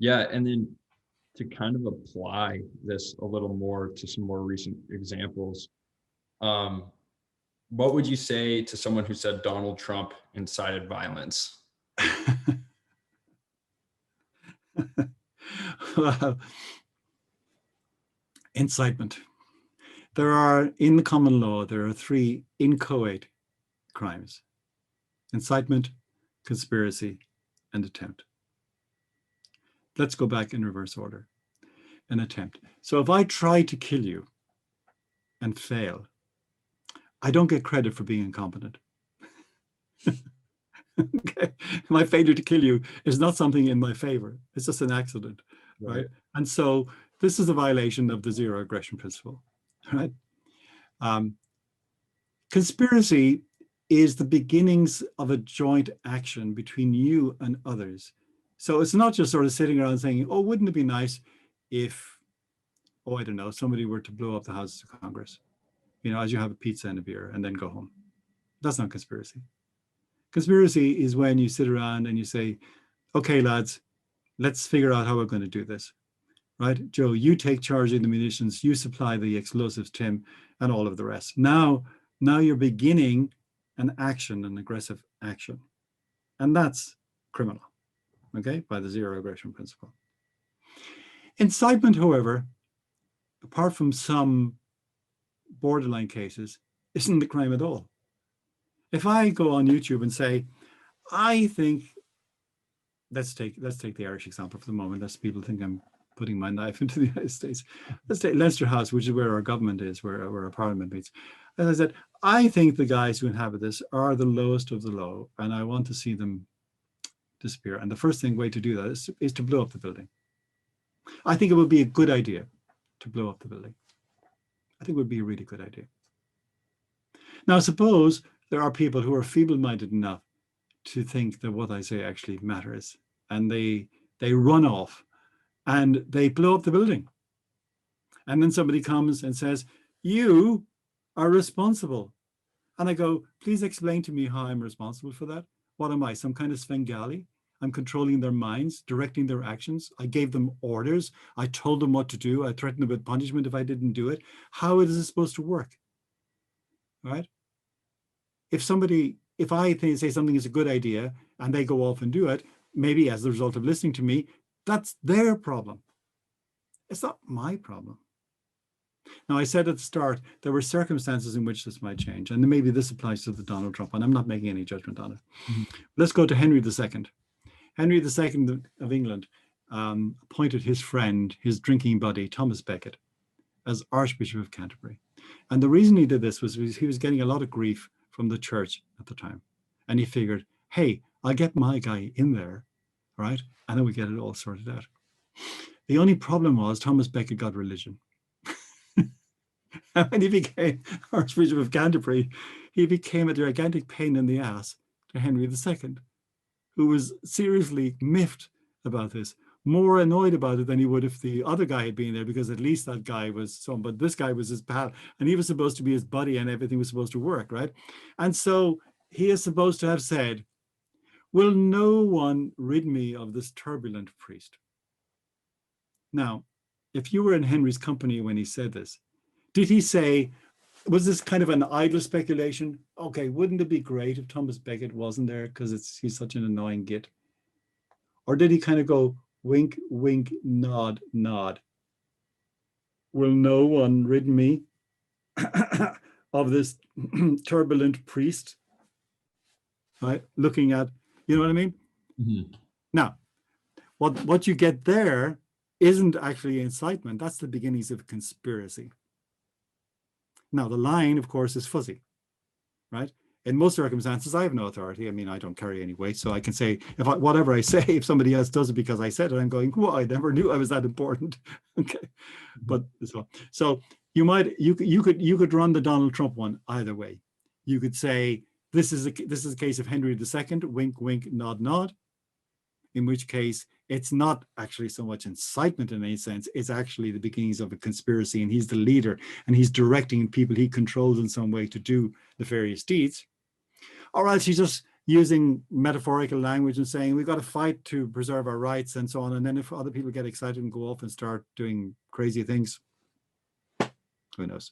Yeah, and then to kind of apply this a little more to some more recent examples, um, what would you say to someone who said Donald Trump incited violence? Well, incitement. There are, in the common law, there are three inchoate crimes: incitement, conspiracy, and attempt. Let's go back in reverse order. An attempt. So if I try to kill you and fail, I don't get credit for being incompetent. Okay? My failure to kill you is not something in my favor. It's just an accident, right? And so this is a violation of the zero aggression principle, right? Conspiracy is the beginnings of a joint action between you and others. So it's not just sort of sitting around saying, oh, wouldn't it be nice if, oh, I don't know, somebody were to blow up the Houses of Congress, you know, as you have a pizza and a beer and then go home. That's not conspiracy. Conspiracy is when you sit around and you say, okay, lads, let's figure out how we're going to do this, right? Joe, you take charge of the munitions, you supply the explosives, Tim, and all of the rest. Now you're beginning an action, an aggressive action. And that's criminal, okay, by the zero aggression principle. Incitement, however, apart from some borderline cases, isn't a crime at all. If I go on YouTube and say, I think, let's take the Irish example for the moment, lest people think I'm putting my knife into the United States. Let's take Leinster House, which is where our government is, where our parliament meets. As I said, I think the guys who inhabit this are the lowest of the low, and I want to see them disappear. And the first way to do that is to blow up the building. I think it would be a good idea to blow up the building. I think it would be a really good idea. Now, suppose there are people who are feeble-minded enough to think that what I say actually matters, and they run off and they blow up the building. And then somebody comes and says, you are responsible. And I go, please explain to me how I'm responsible for that. What am I, some kind of Svengali? I'm controlling their minds, directing their actions. I gave them orders. I told them what to do. I threatened them with punishment if I didn't do it. How is it supposed to work? Right? If I say something is a good idea and they go off and do it, maybe as the result of listening to me, that's their problem. It's not my problem. Now, I said at the start, there were circumstances in which this might change, and maybe this applies to the Donald Trump, and I'm not making any judgment on it. Mm-hmm. Let's go to Henry II. Henry II of England appointed his friend, his drinking buddy, Thomas Becket, as Archbishop of Canterbury. And the reason he did this was he was getting a lot of grief from the church at the time. And he figured, hey, I'll get my guy in there, right? And then we get it all sorted out. The only problem was Thomas Becket got religion. And when he became Archbishop of Canterbury, he became a gigantic pain in the ass to Henry II, who was seriously miffed about this, more annoyed about it than he would if the other guy had been there, because at least that guy was some, but this guy was his pal, and he was supposed to be his buddy, and everything was supposed to work, right? And so he is supposed to have said, will no one rid me of this turbulent priest? Now, if you were in Henry's company when he said this, did he say, was this kind of an idle speculation? Okay, wouldn't it be great if Thomas Becket wasn't there because he's such an annoying git? Or did he kind of go, wink, wink, nod, nod? Will no one rid me of this turbulent priest? Right? Looking at, you know what I mean? Mm-hmm. Now, what you get there isn't actually incitement. That's the beginnings of conspiracy. Now, the line, of course, is fuzzy, right? In most circumstances, I have no authority. I mean, I don't carry any weight, so I can say, whatever I say, if somebody else does it because I said it, I'm going, well, I never knew I was that important. Okay, but so you could run the Donald Trump one either way. You could say this is a case of Henry II, wink, wink, nod, nod. In which case, it's not actually so much incitement in any sense. It's actually the beginnings of a conspiracy, and he's the leader, and he's directing people he controls in some way to do nefarious deeds. Or else using metaphorical language and saying we've got to fight to preserve our rights and so on. And then if other people get excited and go off and start doing crazy things, who knows?